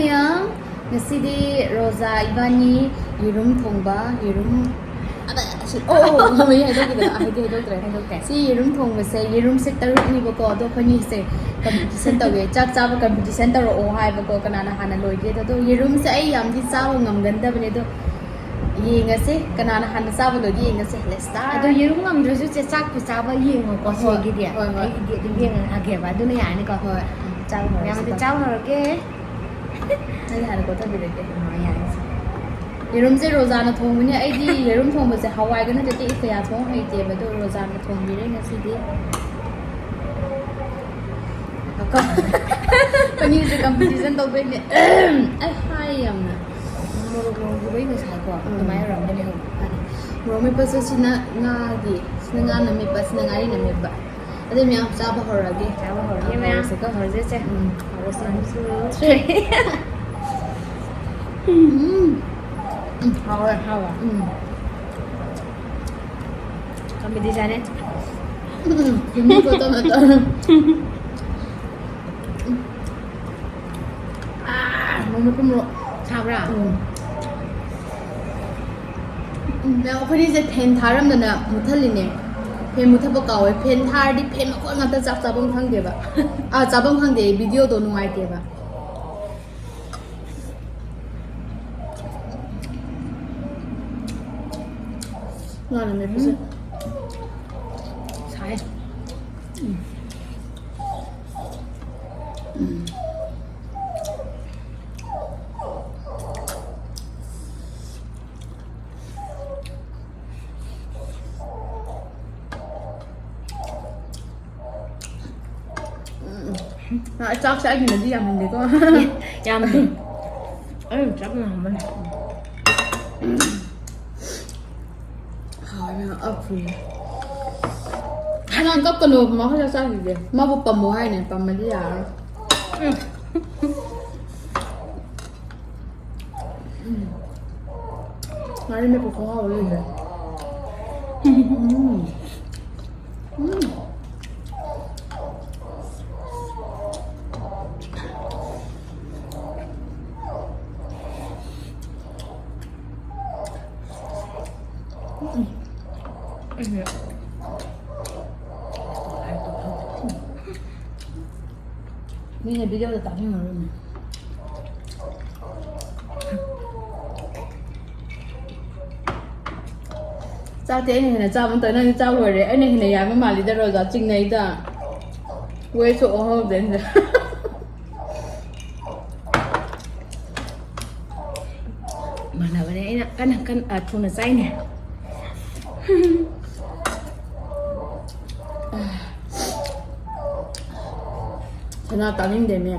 miyam ngasi Rosa ibani yerum thongba yerum oh me hai do si yerum thongba se yerum se taruk ni bako do khani se competition tawe chak cha ba competition taro o hai bako kanana hana loi ge do yerum se ai yam thi cha ba ngam gan da bane do yengase kanana hana cha ba loi yengase let's start ado yerum ngam dru se chak pi cha ba yeng ko se gi dia ai dia din yeng a ge ba do na ya ni ko chao ya ma chao ho ke ai hana ko ta bi de ya yerum se Rosa na thong ni ai di yerum thong ba se hawai ga na de ti kya thong ai je ba do Rosa na thong bi re ngasi di ko pani se competition to be ni ai hai yam na mo ro ro bai na sai ko to mai ram de le ho ro me pa se sina nga di sina nga na me pa sina nga ri na me ba ade me am sa ba ho ra ge cha ba ho ye me se ko ho je che ho se su how competition ne Ini ko to na to mo ko mo cha bra me ko ni se pen tharam na muthali ne pen muthaba ka we pen thar di pen ma ko nga ta chak chabang phang de ba chabang phang de video do nungai te ba ngon là mấy phút sai chắc sẽ anh đi làm mình để có yam đi chắc là mình April. Hanan cấp cano màเขาจะสร้างอีกเลยมาบุปผาให้เนี่ยปั๊มมันที่ยามาที่ไม่ปลุกเขาเลยเลยนี่ในวิดีโอจะตัดให้หมดเลยเจ้าเจ๊เนี่ยเจ้ามันตัวนั้นเจ้าหัวเลยไอ้เนี่ยเห็นยายมันมาลีเดอร์เราจริงในจ้าเว้ยโซ่เขาเด่นจ้ะmà nào bên đấy căn thùng là say nè thế nào tao nhìn đến nè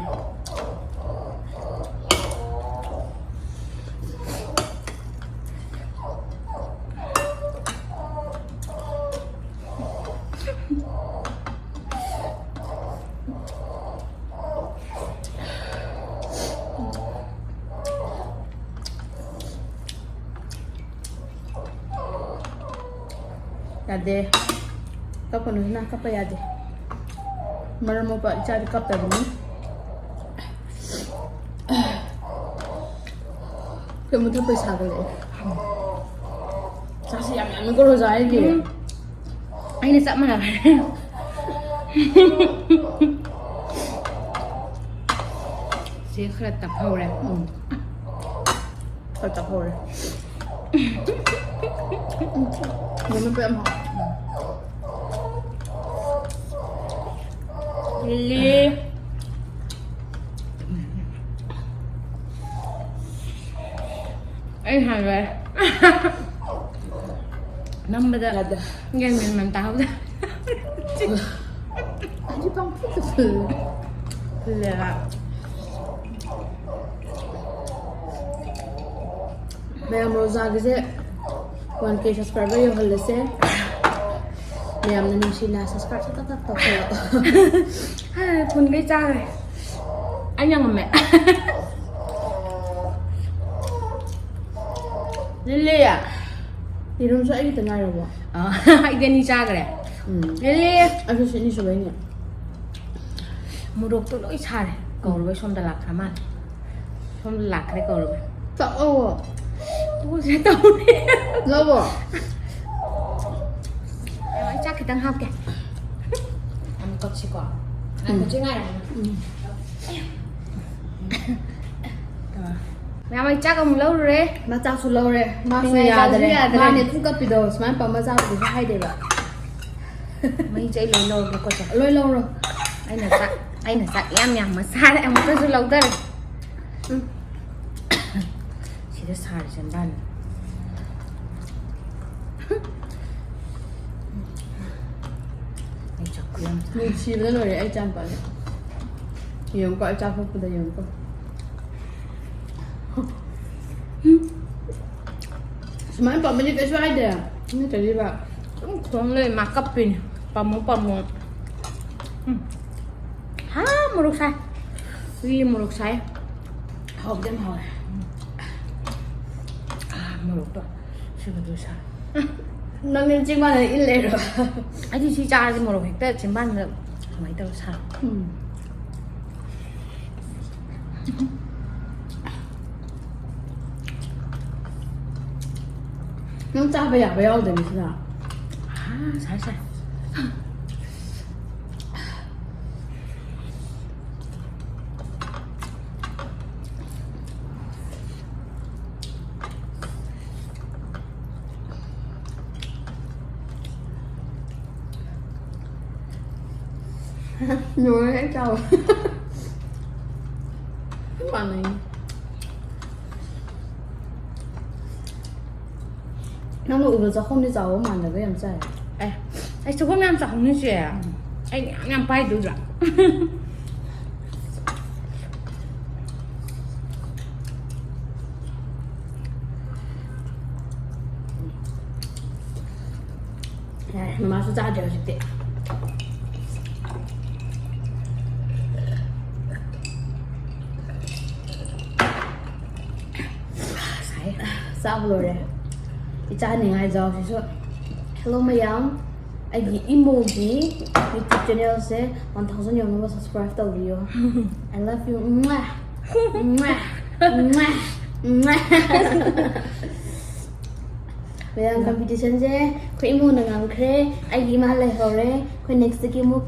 Yade, kapag na kapayade. Maram mo pa cari kapta dulu. Kamu tuh pesa boleh. Sasi yang ko Rosa lagi. Anh này sẵn mà nào sẽ khá tập hầu này Phải tập hồi. Nó mới em học. Lily anh hàng rồi năm bây giờ là nghe mình tao ra anh chỉ băng phút từ là bây giờ Rosa cái gì 1K subscriber yung halase Miyam na nung sila subscribe sa tatak phun cái cha này anh nhận mẹ Lily à 이름 써 애기 때나 이러고 이게 니 cha 그래 Lily anh sẽ đi số đấy nhỉ một đột tôi lỗi cha này cầu với xong Đà Lạt hả man Không lạc cái cầu rồi. Tao Tôi sẽ tao đi. Lâu rồi. Em ấy chắc cái tăng học kìa. Em có chỉ quả. Anh có chữ ngay này. Mẹ mày chắc ông lâu rồi đấy. Mà tao su lâu rồi. Mà su Ngày ya tao đấy. su ya đấy. Mà này cũng cấp bị đồ. Mà bảo mà tao được hay đấy vậy. Mấy chạy lâu lâu cái con chả. Lâu rồi. Anh là dạy em nhầm mà sai em có su lâu tới đây. Chỉ để sai để xem ban. Anh chọc em. Mình chỉ lên rồi ai chăm bảo. Dùng gọi chăm không được dùng không. Mà bảo mình cái xoay đấy. Nó trở đi vào. Xuống lên mà cấp pin. Bà muốn. Ha, một lúc sai. Vì một lúc sai. Học dem hỏi. Một lúc rồi. Chưa được sai. Nó nên chỉ mà là ít lệ rồi. Anh thì chỉ trả thì một lúc hết trên ban rồi. Mấy tao sai. Nó cha bây giờ bây giờ được như nào? Sai. Nhồi cái trâu. Mà này. Nó lụi vừa giờ không đi giấu mà là cái làm sao? Ê, anh chú không làm giọng như chị à? Anh làm bay được rồi. Mà sẽ ra điều gì vậy? Sai. Sao rồi đấy? Thì cha này ngay giờ thì sao? Hello mayam. Agi emoji YouTube channel se 1000 yang nama subscribe tau video. I love you. Mwah. Mwah. Mwah. Mwah. Bây giờ competition je, khoi mu na ngam khre, agi ma le hore, khoi next video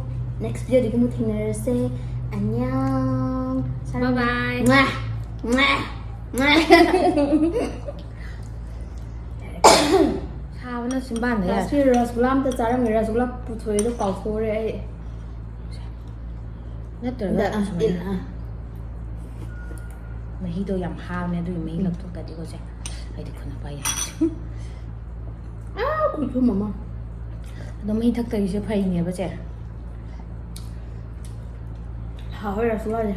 di ki mu thina se. Annyeong. Bye bye. Mwah. Mwah. Mwah. Sao nó xin ban đấy à? Last year Rasgulam ta chara mi Rasgulam puthui do kau thore ai. Nhất rồi Da đó. in Mày hi tôi làm hao nè, tôi mấy lần tôi cả đi coi xem. Ai được con bay à? ku chu mama. Nó mấy thắc tới sẽ phải nhỉ bà trẻ. Ha hoi Rasgulam.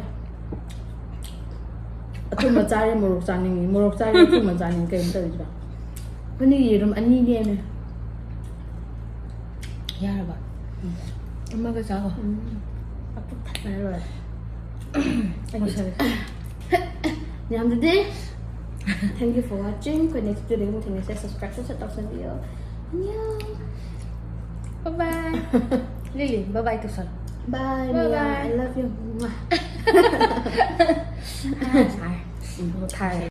Thu ma chari morok chari thu ma chani kai mta ba. Pani yerum ani ne ne. Ya rồi bà. 엄마 cái sao rồi? Này rồi. Anh sao rồi? Nham today. Thank you for watching. Cái next video mình sẽ subscribe cho đọc xem video. Annyeong. Bye bye. Lily, bye bye tôi sao? Bye. Bye Mia. bye. I love you. Sai. Một thai.